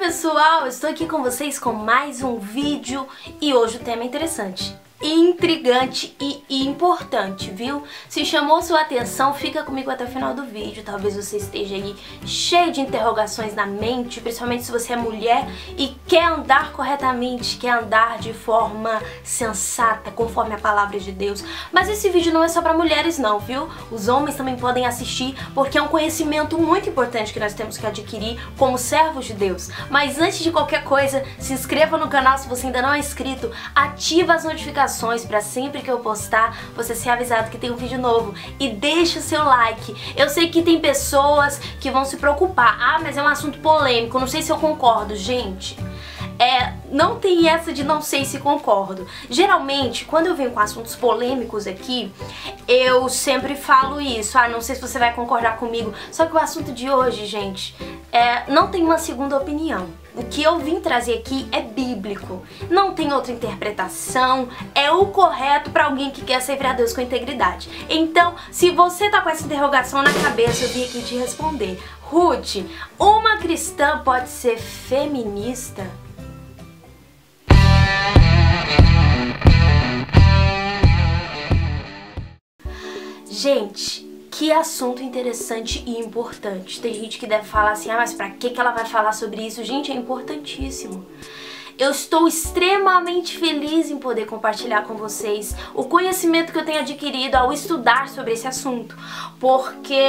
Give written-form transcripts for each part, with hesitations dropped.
pessoal, eu estou aqui com vocês com mais um vídeo e hoje o tema é interessante, intrigante e importante, viu? Se chamou sua atenção, fica comigo até o final do vídeo. Talvez você esteja aí cheio de interrogações na mente, principalmente se você é mulher e quer andar corretamente, quer andar de forma sensata, conforme a palavra de Deus. Mas esse vídeo não é só para mulheres não, viu? Os homens também podem assistir, porque é um conhecimento muito importante que nós temos que adquirir como servos de Deus. Mas antes de qualquer coisa, se inscreva no canal se você ainda não é inscrito, ativa as notificações para sempre que eu postar você ser avisado que tem um vídeo novo e deixa o seu like. Eu sei que tem pessoas que vão se preocupar, mas é um assunto polêmico, não sei se eu concordo. Gente, não tem essa de não sei se concordo. Geralmente, quando eu venho com assuntos polêmicos aqui, eu sempre falo isso, não sei se você vai concordar comigo, só que o assunto de hoje, gente, não tem uma segunda opinião. O que eu vim trazer aqui é bíblico, não tem outra interpretação, é o correto para alguém que quer servir a Deus com integridade. Então, se você tá com essa interrogação na cabeça, eu vim aqui te responder. Ruth, uma cristã pode ser feminista? Gente, que assunto interessante e importante. Tem gente que deve falar assim, mas pra que ela vai falar sobre isso? Gente, é importantíssimo. Eu estou extremamente feliz em poder compartilhar com vocês o conhecimento que eu tenho adquirido ao estudar sobre esse assunto, porque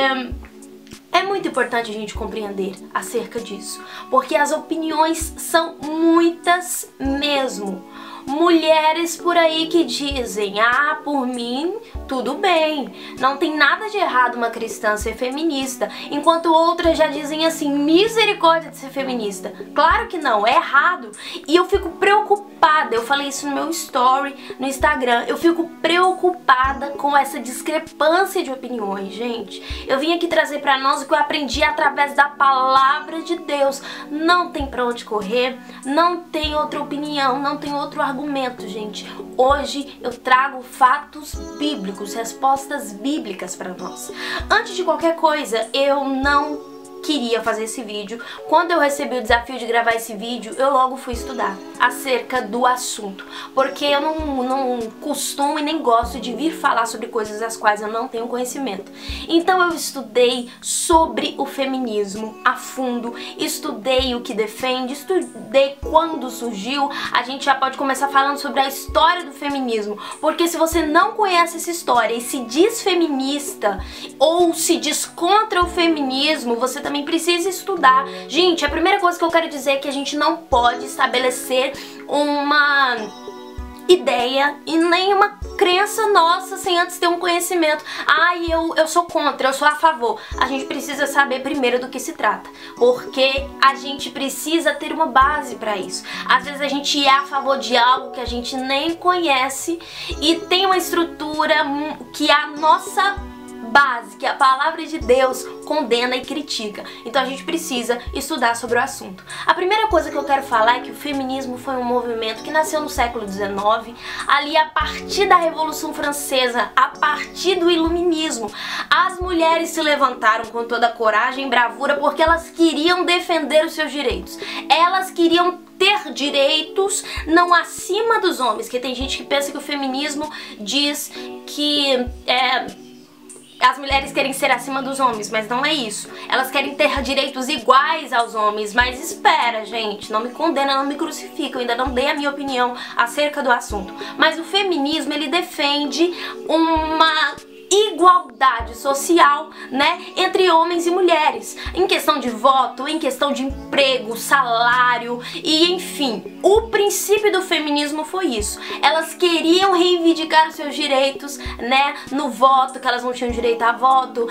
é muito importante a gente compreender acerca disso, porque as opiniões são muitas mesmo. Mulheres por aí que dizem, por mim, tudo bem, não tem nada de errado uma cristã ser feminista, enquanto outras já dizem assim, misericórdia de ser feminista. Claro que não, é errado. E eu fico preocupada, eu falei isso no meu story no Instagram, eu fico preocupada com essa discrepância de opiniões, gente. Eu vim aqui trazer pra nós o que eu aprendi através da palavra de Deus. Não tem pra onde correr, não tem outra opinião, não tem outro argumento, gente. Hoje eu trago fatos bíblicos, respostas bíblicas para nós. Antes de qualquer coisa, eu não queria fazer esse vídeo. Quando eu recebi o desafio de gravar esse vídeo, eu logo fui estudar acerca do assunto, porque eu não costumo e nem gosto de vir falar sobre coisas das quais eu não tenho conhecimento. Então eu estudei sobre o feminismo a fundo, estudei o que defende, estudei quando surgiu. A gente já pode começar falando sobre a história do feminismo, porque se você não conhece essa história e se diz feminista ou se diz contra o feminismo, você também precisa estudar. Gente, a primeira coisa que eu quero dizer é que a gente não pode estabelecer uma ideia e nem uma crença nossa sem antes ter um conhecimento. Eu sou contra, eu sou a favor. A gente precisa saber primeiro do que se trata, porque a gente precisa ter uma base para isso. Às vezes a gente é a favor de algo que a gente nem conhece e tem uma estrutura que a nossa base, que a palavra de Deus condena e critica. Então a gente precisa estudar sobre o assunto. A primeira coisa que eu quero falar é que o feminismo foi um movimento que nasceu no século XIX, ali a partir da Revolução Francesa, a partir do Iluminismo. As mulheres se levantaram com toda a coragem e bravura porque elas queriam defender os seus direitos. Elas queriam ter direitos não acima dos homens, que tem gente que pensa que o feminismo diz que as mulheres querem ser acima dos homens, mas não é isso. Elas querem ter direitos iguais aos homens, mas espera, gente, não me condena, não me crucifica, eu ainda não dei a minha opinião acerca do assunto. Mas o feminismo, ele defende uma igualdade social, entre homens e mulheres, em questão de voto, em questão de emprego, salário e enfim. O princípio do feminismo foi isso. Elas queriam reivindicar os seus direitos, no voto, que elas não tinham direito a voto,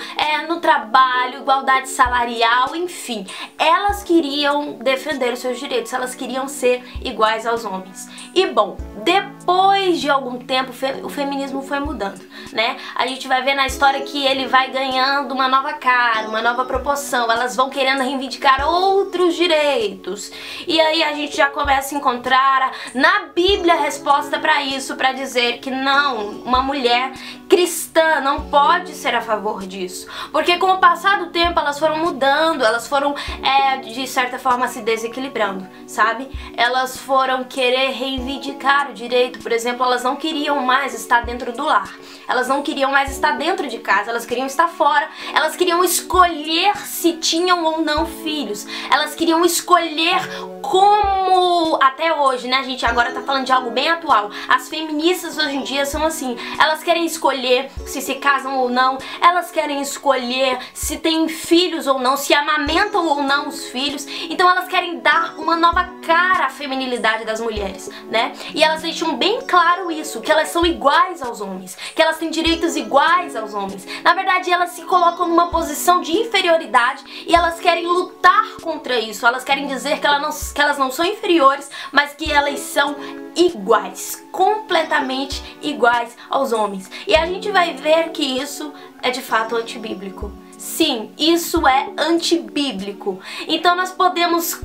no trabalho, igualdade salarial, enfim. Elas queriam defender os seus direitos, elas queriam ser iguais aos homens. E bom, depois depois de algum tempo o feminismo foi mudando, né? A gente vai ver na história que ele vai ganhando uma nova cara, uma nova proporção, elas vão querendo reivindicar outros direitos. E aí a gente já começa a encontrar na Bíblia a resposta para isso, para dizer que não, uma mulher cristã não pode ser a favor disso. Porque com o passar do tempo elas foram mudando, elas foram de certa forma se desequilibrando, sabe? Elas foram querer reivindicar o direito, por exemplo, elas não queriam mais estar dentro do lar, elas não queriam mais estar dentro de casa, elas queriam estar fora, elas queriam escolher se tinham ou não filhos, elas queriam escolher como, até hoje, né, a gente agora tá falando de algo bem atual, as feministas hoje em dia são assim, elas querem escolher se casam ou não, elas querem escolher se têm filhos ou não, se amamentam ou não os filhos, então elas querem dar uma nova cara à feminilidade das mulheres, né, e elas deixam bem claro isso, que elas são iguais aos homens, que elas têm direitos iguais aos homens, na verdade elas se colocam numa posição de inferioridade e elas querem lutar contra isso, elas querem dizer que elas não são inferiores, mas que elas são iguais, completamente iguais aos homens. E a gente vai ver que isso é de fato antibíblico. Sim, isso é antibíblico. Então nós podemos...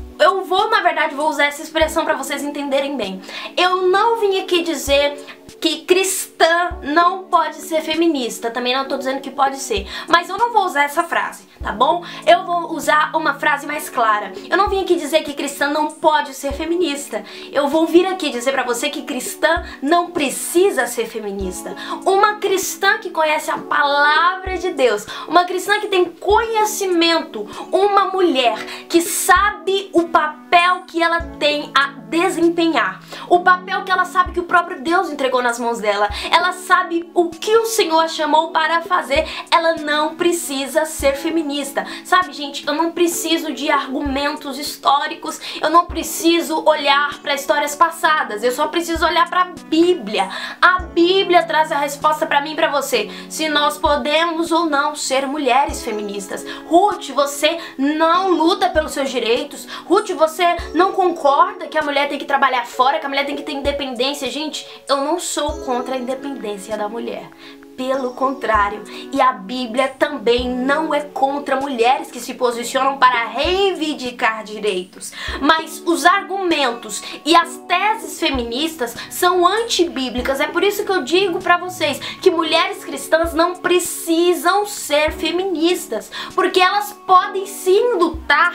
na verdade, vou usar essa expressão para vocês entenderem bem. Eu não vim aqui dizer que cristã não pode ser feminista, também não tô dizendo que pode ser, mas eu não vou usar essa frase, tá bom? Eu vou usar uma frase mais clara. Eu não vim aqui dizer que cristã não pode ser feminista. Eu vou vir aqui dizer pra você que cristã não precisa ser feminista. Uma cristã que conhece a palavra de Deus, uma cristã que tem conhecimento, uma mulher que sabe o papel que ela tem a desempenhar, o papel que ela sabe que o próprio Deus entregou nas mãos dela, ela sabe o que o Senhor a chamou para fazer, ela não precisa ser feminista, sabe, gente? Eu não preciso de argumentos históricos, eu não preciso olhar para histórias passadas, eu só preciso olhar para a Bíblia. A Bíblia traz a resposta para mim e para você, se nós podemos ou não ser mulheres feministas. Ruth, você não luta pelos seus direitos, Ruth, você não concorda que a mulher tem que trabalhar fora, que a mulher tem que ter independência. Gente, eu não sou contra a independência da mulher. Pelo contrário, e a Bíblia também não é contra mulheres que se posicionam para reivindicar direitos. Mas os argumentos e as teses feministas são antibíblicas. É por isso que eu digo para vocês que mulheres cristãs não precisam ser feministas, porque elas podem sim lutar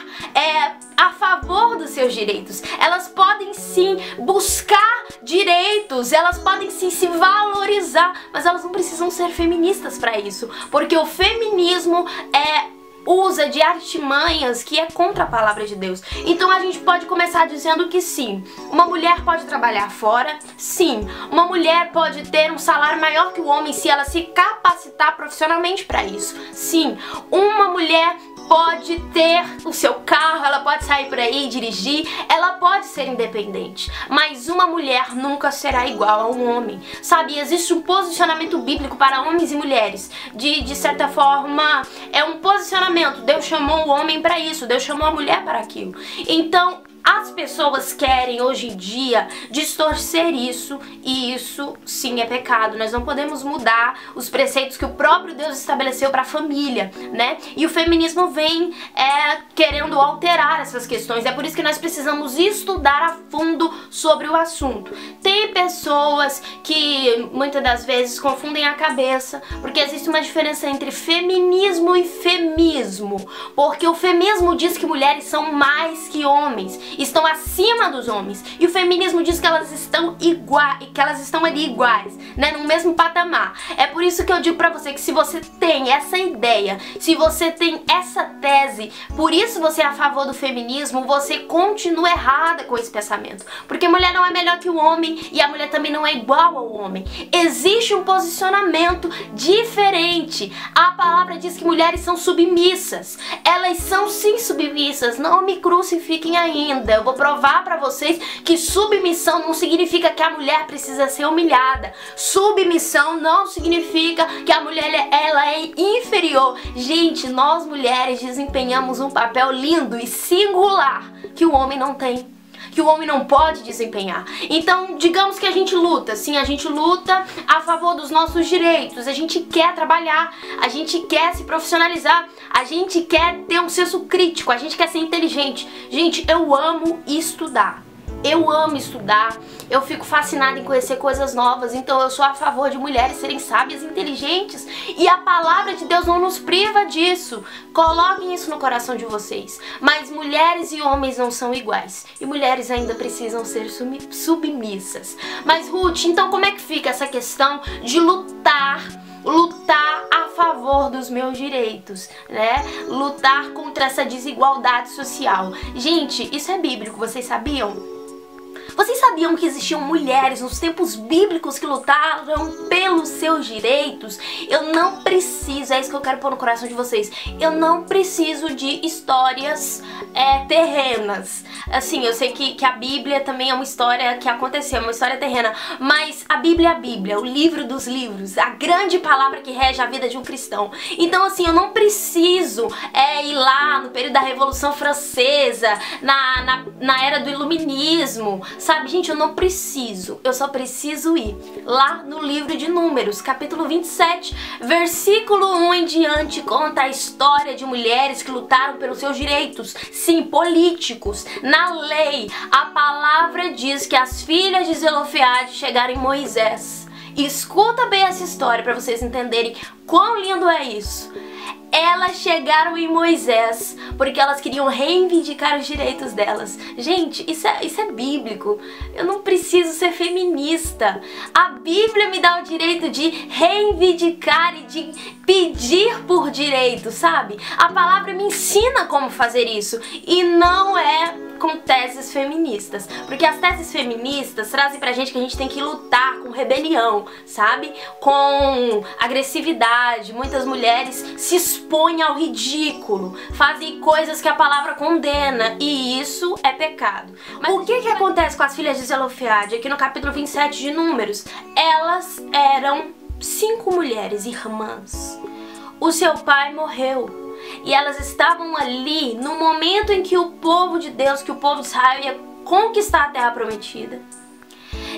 a favor dos seus direitos. Elas podem sim buscar direitos, elas podem sim se valorizar, mas elas não precisam ser feministas para isso, porque o feminismo usa de artimanhas que é contra a palavra de Deus. Então a gente pode começar dizendo que sim, uma mulher pode trabalhar fora, sim, uma mulher pode ter um salário maior que o homem se ela se capacitar profissionalmente para isso, sim, uma mulher pode ter o seu carro, ela pode sair por aí e dirigir, ela pode ser independente, mas uma mulher nunca será igual a um homem, sabe? Existe um posicionamento bíblico para homens e mulheres, de certa forma, é um posicionamento, Deus chamou o homem para isso, Deus chamou a mulher para aquilo, então as pessoas querem hoje em dia distorcer isso, e isso sim é pecado. Nós não podemos mudar os preceitos que o próprio Deus estabeleceu para a família, né? E o feminismo vem querendo alterar essas questões. É por isso que nós precisamos estudar a fundo sobre o assunto. Tem pessoas que muitas das vezes confundem a cabeça, porque existe uma diferença entre feminismo e femismo, porque o feminismo diz que mulheres são mais que homens, estão acima dos homens, e o feminismo diz que elas estão ali iguais, né, no mesmo patamar. É por isso que eu digo pra você que se você tem essa ideia, se você tem essa tese, por isso você é a favor do feminismo, você continua errada com esse pensamento, porque a mulher não é melhor que o homem e a mulher também não é igual ao homem. Existe um posicionamento diferente. A palavra diz que mulheres são submissas, elas são sim submissas, não me crucifiquem ainda. Eu vou provar pra vocês que submissão não significa que a mulher precisa ser humilhada. Submissão não significa que a mulher ela é inferior. Gente, nós mulheres desempenhamos um papel lindo e singular que o homem não tem. que o homem não pode desempenhar. Então, digamos que a gente luta, sim, a gente luta a favor dos nossos direitos, a gente quer trabalhar, a gente quer se profissionalizar, a gente quer ter um senso crítico, a gente quer ser inteligente. Gente, eu amo estudar. Eu amo estudar, eu fico fascinada em conhecer coisas novas, então eu sou a favor de mulheres serem sábias e inteligentes, e a palavra de Deus não nos priva disso. Coloquem isso no coração de vocês. Mas mulheres e homens não são iguais, e mulheres ainda precisam ser submissas. Mas Ruth, então como é que fica essa questão de lutar a favor dos meus direitos, né? Lutar contra essa desigualdade social? Gente, isso é bíblico, vocês sabiam? Vocês sabiam que existiam mulheres nos tempos bíblicos que lutaram pelos seus direitos? Eu não preciso, é isso que eu quero pôr no coração de vocês, eu não preciso de histórias terrenas. Assim, eu sei que a Bíblia também é uma história que aconteceu, uma história terrena, mas a Bíblia é a Bíblia, o livro dos livros, a grande palavra que rege a vida de um cristão. Então, assim, eu não preciso ir lá no período da Revolução Francesa, na era do Iluminismo, sabe, gente, eu não preciso, eu só preciso ir lá no livro de Números, capítulo 27, versículo 1 em diante, conta a história de mulheres que lutaram pelos seus direitos, sim, políticos. Na lei, a palavra diz que as filhas de Zelofeade chegaram em Moisés. Escuta bem essa história para vocês entenderem quão lindo é isso. Elas chegaram em Moisés porque elas queriam reivindicar os direitos delas. Gente, isso é bíblico. Eu não preciso ser feminista. A Bíblia me dá o direito de reivindicar e de pedir por direito, sabe? A palavra me ensina como fazer isso. E não é com teses feministas, porque as teses feministas trazem pra gente que a gente tem que lutar com rebelião, sabe? Com agressividade. Muitas mulheres se expõem ao ridículo, fazem coisas que a palavra condena, e isso é pecado. Mas o que acontece com as filhas de Zelofeade? Aqui no capítulo 27 de Números, elas eram 5 mulheres irmãs. O seu pai morreu. E elas estavam ali no momento em que o povo de Deus, que o povo de Israel ia conquistar a terra prometida.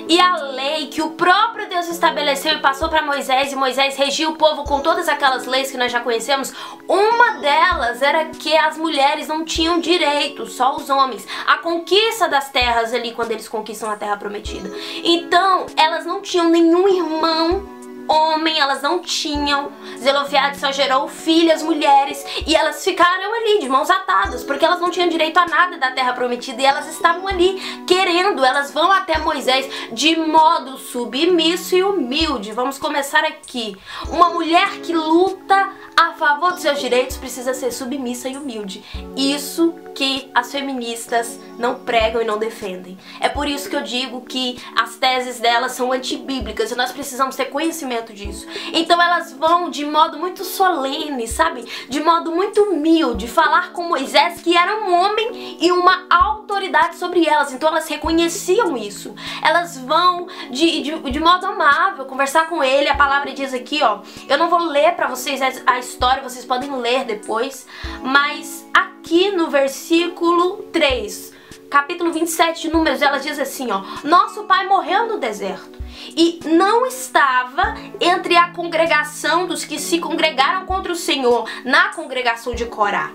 E a lei que o próprio Deus estabeleceu e passou para Moisés, e Moisés regia o povo com todas aquelas leis que nós já conhecemos, uma delas era que as mulheres não tinham direito, só os homens, a conquista das terras ali quando eles conquistam a terra prometida. Então, elas não tinham nenhum irmão homem, elas não tinham. Zelofeade só gerou filhas, mulheres, e elas ficaram ali de mãos atadas, porque elas não tinham direito a nada da terra prometida, e elas estavam ali querendo. Elas vão até Moisés de modo submisso e humilde. Vamos começar aqui. Uma mulher que luta a favor dos seus direitos precisa ser submissa e humilde. Isso que as feministas não pregam e não defendem. É por isso que eu digo que as teses delas são antibíblicas e nós precisamos ter conhecimento disso. Então elas vão de modo muito solene, sabe? De modo muito humilde, falar com Moisés, que era um homem e uma autoridade sobre elas. Então elas reconheciam isso. Elas vão de modo amável conversar com ele. A palavra diz aqui, ó, eu não vou ler pra vocês a história, vocês podem ler depois, mas aqui no versículo 3, capítulo 27 de Números, ela diz assim, ó: nosso pai morreu no deserto e não estava entre a congregação dos que se congregaram contra o Senhor, na congregação de Corá,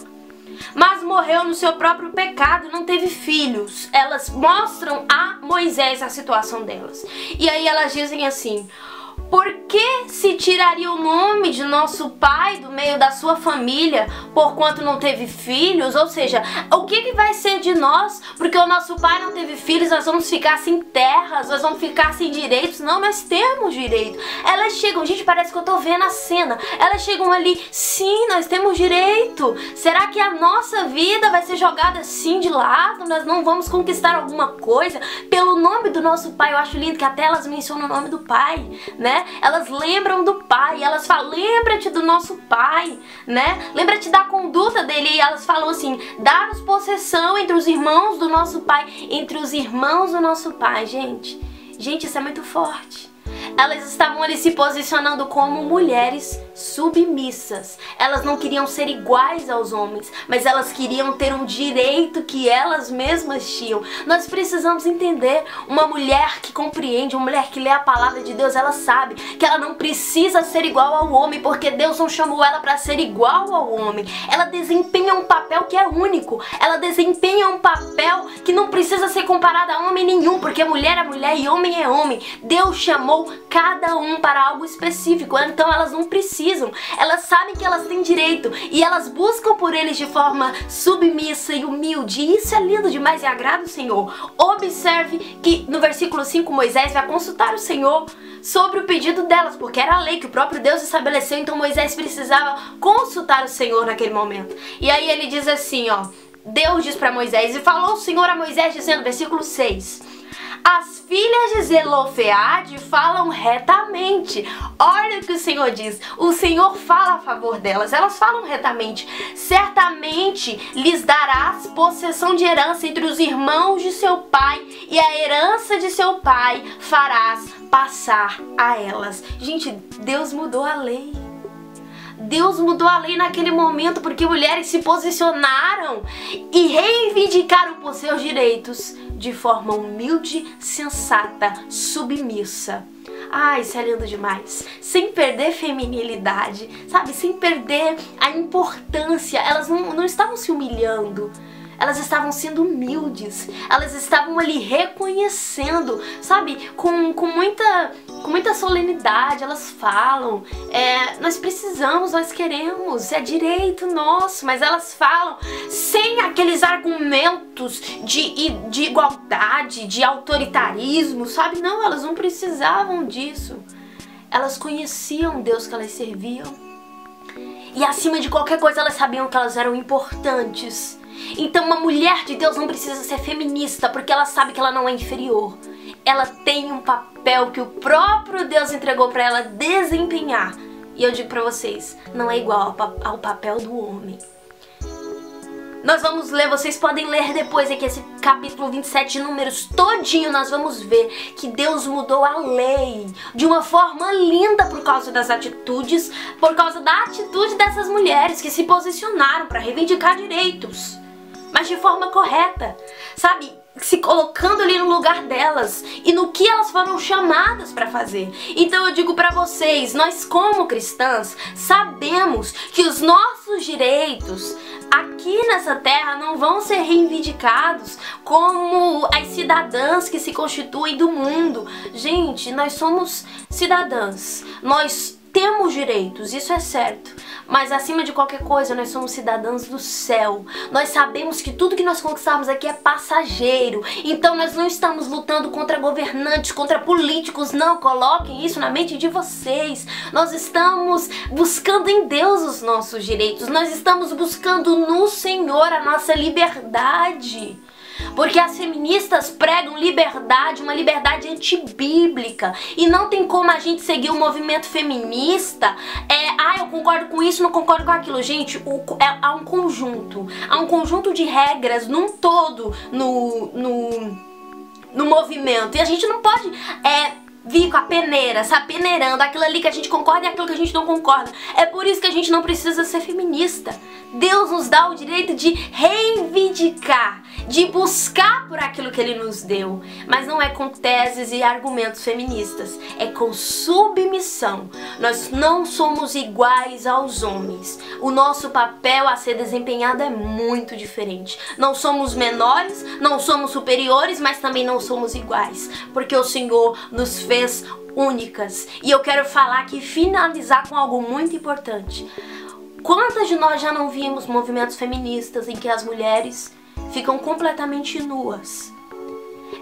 mas morreu no seu próprio pecado, não teve filhos. Elas mostram a Moisés a situação delas. E aí elas dizem assim: por que se tiraria o nome de nosso pai do meio da sua família, porquanto não teve filhos? Ou seja, o que vai ser de nós? Porque o nosso pai não teve filhos, nós vamos ficar sem terras, nós vamos ficar sem direitos? Não, nós temos direito. Elas chegam, gente, parece que eu tô vendo a cena. Elas chegam ali, sim, nós temos direito. Será que a nossa vida vai ser jogada assim de lado? Nós não vamos conquistar alguma coisa pelo nome do nosso pai? Eu acho lindo que até elas mencionam o nome do pai, né? Elas lembram do pai, elas falam: lembra-te do nosso pai, né? Lembra-te da conduta dele. E elas falam assim: dá-nos possessão entre os irmãos do nosso pai. Entre os irmãos do nosso pai, gente, isso é muito forte. Elas estavam ali se posicionando como mulheres submissas. Elas não queriam ser iguais aos homens, mas elas queriam ter um direito que elas mesmas tinham. Nós precisamos entender, uma mulher que compreende, uma mulher que lê a palavra de Deus, ela sabe que ela não precisa ser igual ao homem, porque Deus não chamou ela para ser igual ao homem. Ela desempenha um papel que é único, ela desempenha um papel que não precisa ser comparado a homem nenhum, porque mulher é mulher e homem é homem. Deus chamou cada um para algo específico, então elas não precisam. Elas sabem que elas têm direito e elas buscam por eles de forma submissa e humilde. E isso é lindo demais e agrada o Senhor. Observe que no versículo 5 Moisés vai consultar o Senhor sobre o pedido delas, porque era a lei que o próprio Deus estabeleceu, então Moisés precisava consultar o Senhor naquele momento. E aí ele diz assim, ó, Deus diz para Moisés, e falou o Senhor a Moisés dizendo, versículo 6, as filhas de Zelofeade falam retamente. Olha o que o Senhor diz. O Senhor fala a favor delas. Elas falam retamente. Certamente lhes darás possessão de herança entre os irmãos de seu pai, e a herança de seu pai farás passar a elas. Gente, Deus mudou a lei. Deus mudou a lei naquele momento porque mulheres se posicionaram e reivindicaram por seus direitos de forma humilde, sensata, submissa. Ah, isso é lindo demais. Sem perder feminilidade, sabe? Sem perder a importância. Elas não estavam se humilhando. Elas estavam sendo humildes, elas estavam ali reconhecendo, sabe, com muita solenidade. Elas falam, nós precisamos, nós queremos, é direito nosso, mas elas falam sem aqueles argumentos de igualdade, de autoritarismo, sabe? Não, elas não precisavam disso. Elas conheciam o Deus que elas serviam e acima de qualquer coisa elas sabiam que elas eram importantes. Então uma mulher de Deus não precisa ser feminista, porque ela sabe que ela não é inferior. Ela tem um papel que o próprio Deus entregou para ela desempenhar. E eu digo para vocês, não é igual ao papel do homem. Nós vamos ler, vocês podem ler depois aqui esse capítulo 27 de Números todinho. Nós vamos ver que Deus mudou a lei de uma forma linda por causa das atitudes, por causa da atitude dessas mulheres que se posicionaram para reivindicar direitos, mas de forma correta, sabe? Se colocando ali no lugar delas e no que elas foram chamadas para fazer. Então eu digo para vocês, nós como cristãs sabemos que os nossos direitos aqui nessa terra não vão ser reivindicados como as cidadãs que se constituem do mundo. Gente, nós somos cidadãs, nós temos direitos, isso é certo. Mas acima de qualquer coisa, nós somos cidadãos do céu. Nós sabemos que tudo que nós conquistamos aqui é passageiro. Então nós não estamos lutando contra governantes, contra políticos. Não, coloquem isso na mente de vocês. Nós estamos buscando em Deus os nossos direitos. Nós estamos buscando no Senhor a nossa liberdade. Porque as feministas pregam liberdade, uma liberdade antibíblica. E não tem como a gente seguir o movimento feminista. Eu concordo com isso, não concordo com aquilo. Gente, há um conjunto de regras num todo no movimento. E a gente não pode vir com a peneira, sabe, peneirando aquilo ali que a gente concorda e aquilo que a gente não concorda. É por isso que a gente não precisa ser feminista. Deus nos dá o direito de reivindicar, de buscar por aquilo que Ele nos deu. Mas não é com teses e argumentos feministas, é com submissão. Nós não somos iguais aos homens. O nosso papel a ser desempenhado é muito diferente. Não somos menores, não somos superiores, mas também não somos iguais. Porque o Senhor nos fez únicas. E eu quero falar aqui, finalizar com algo muito importante. Quantas de nós já não vimos movimentos feministas em que as mulheres ficam completamente nuas?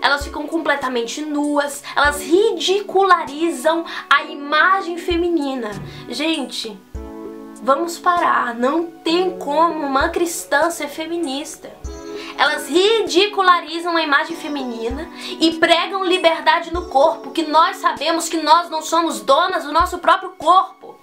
Elas ficam completamente nuas, elas ridicularizam a imagem feminina. Gente, vamos parar, não tem como uma cristã ser feminista. Elas ridicularizam a imagem feminina e pregam liberdade no corpo, que nós sabemos que nós não somos donas do nosso próprio corpo.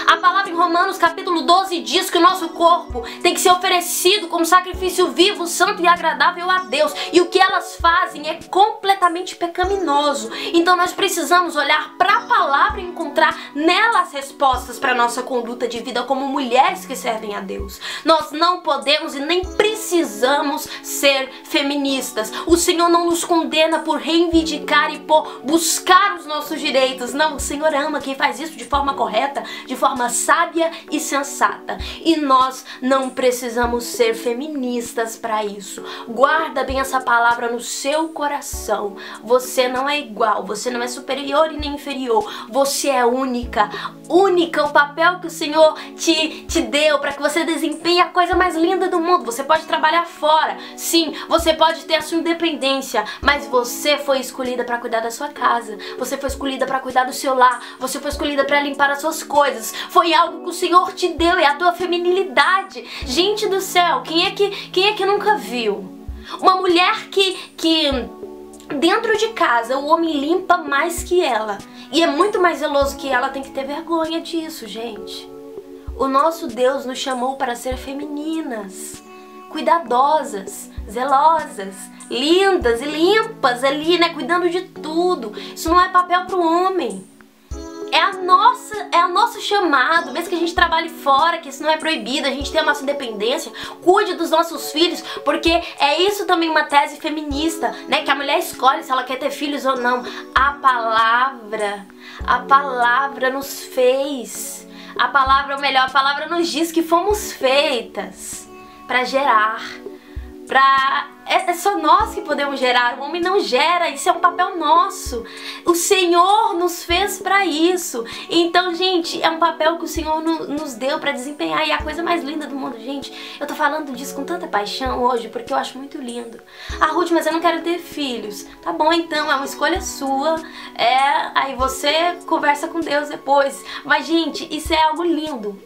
A palavra em Romanos capítulo 12 diz que o nosso corpo tem que ser oferecido como sacrifício vivo, santo e agradável a Deus. E o que elas fazem é completamente pecaminoso. Então nós precisamos olhar para a palavra e encontrar nela as respostas para nossa conduta de vida como mulheres que servem a Deus. Nós não podemos e nem precisamos ser feministas. O Senhor não nos condena por reivindicar e por buscar os nossos direitos. Não, o Senhor ama quem faz isso de forma correta, de forma sábia e sensata. E nós não precisamos ser feministas para isso. Guarda bem essa palavra no seu coração. Você não é igual, você não é superior e nem inferior. Você é única. Única, o papel que o Senhor te deu para que você desempenhe a coisa mais linda do mundo. Você pode trabalhar fora, sim, você pode ter a sua independência, mas você foi escolhida para cuidar da sua casa. Você foi escolhida para cuidar do seu lar. Você foi escolhida para limpar as suas coisas. Foi algo que o Senhor te deu, é a tua feminilidade. Gente do céu, quem é que nunca viu uma mulher que dentro de casa o homem limpa mais que ela e é muito mais zeloso que ela? Tem que ter vergonha disso, gente. O nosso Deus nos chamou para ser femininas, cuidadosas, zelosas, lindas e limpas ali, né, cuidando de tudo. Isso não é papel para o homem. É o nosso chamado, mesmo que a gente trabalhe fora, que isso não é proibido, a gente tem a nossa independência, cuide dos nossos filhos, porque é isso também uma tese feminista, né? Que a mulher escolhe se ela quer ter filhos ou não. A palavra nos fez. A palavra nos diz que fomos feitas para gerar. É só nós que podemos gerar, o homem não gera, isso é um papel nosso. O Senhor nos fez para isso. Então, gente, é um papel que o Senhor nos deu para desempenhar e é a coisa mais linda do mundo. Gente, eu tô falando disso com tanta paixão hoje porque eu acho muito lindo. Ah, Ruth, mas eu não quero ter filhos. Tá bom, então, é uma escolha sua. Aí você conversa com Deus depois. Mas, gente, isso é algo lindo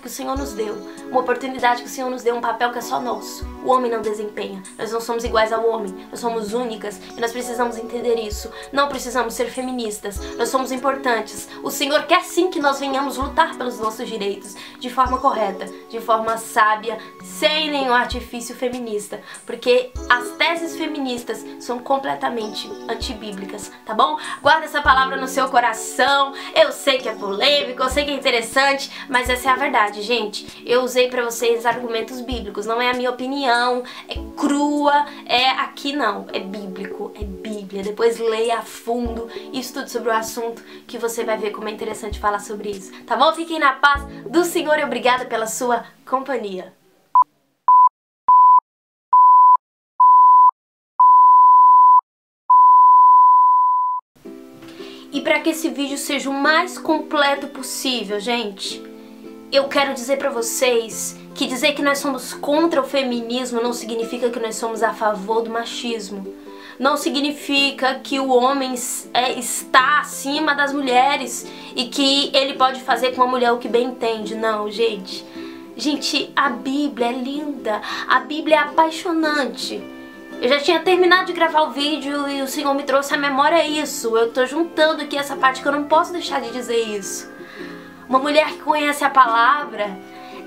que o Senhor nos deu. Uma oportunidade que o Senhor nos deu, um papel que é só nosso. O homem não desempenha. Nós não somos iguais ao homem, nós somos únicas e nós precisamos entender isso. Não precisamos ser feministas, nós somos importantes. O Senhor quer sim que nós venhamos lutar pelos nossos direitos de forma correta, de forma sábia, sem nenhum artifício feminista, porque as teses feministas são completamente antibíblicas, tá bom? Guarda essa palavra no seu coração. Eu sei que é polêmico, eu sei que é interessante, mas essa é a verdade, gente. Eu usei pra vocês argumentos bíblicos, não é a minha opinião, é crua. Aqui não, é bíblico, é Bíblia. Depois leia a fundo e estude sobre o assunto que você vai ver como é interessante falar sobre isso, tá bom? Fiquem na paz do Senhor e obrigada pela sua companhia. E para que esse vídeo seja o mais completo possível, gente, eu quero dizer pra vocês que dizer que nós somos contra o feminismo não significa que nós somos a favor do machismo. Não significa que o homem está acima das mulheres e que ele pode fazer com a mulher o que bem entende. Não, gente. Gente, a Bíblia é linda. A Bíblia é apaixonante. Eu já tinha terminado de gravar o vídeo e o Senhor me trouxe à memória isso. Eu tô juntando aqui essa parte que eu não posso deixar de dizer isso. Uma mulher que conhece a palavra,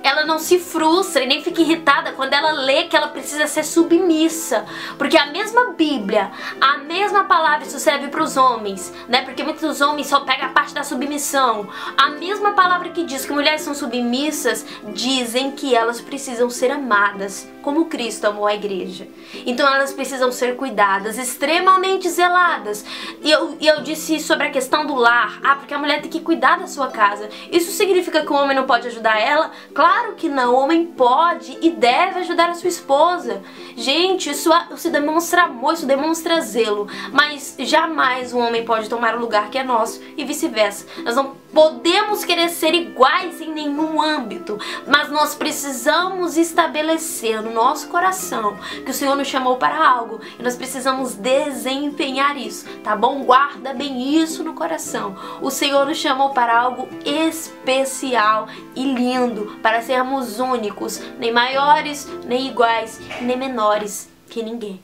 ela não se frustra e nem fica irritada quando ela lê que ela precisa ser submissa. Porque a mesma Bíblia, a mesma palavra, isso serve para os homens, né? Porque muitos homens só pegam a parte da submissão. A mesma palavra que diz que mulheres são submissas, dizem que elas precisam ser amadas, como Cristo amou a igreja. Então elas precisam ser cuidadas, extremamente zeladas. E eu disse sobre a questão do lar. Ah, porque a mulher tem que cuidar da sua casa. Isso significa que o homem não pode ajudar ela? Claro que não, o homem pode e deve ajudar a sua esposa. Gente, isso demonstra amor, isso demonstra zelo. Mas jamais o homem pode tomar o lugar que é nosso e vice-versa. Nós não podemos querer ser iguais em nenhum âmbito, mas nós precisamos estabelecer no nosso coração que o Senhor nos chamou para algo e nós precisamos desempenhar isso, tá bom? Guarda bem isso no coração. O Senhor nos chamou para algo especial e lindo, para sermos únicos, nem maiores, nem iguais, nem menores que ninguém.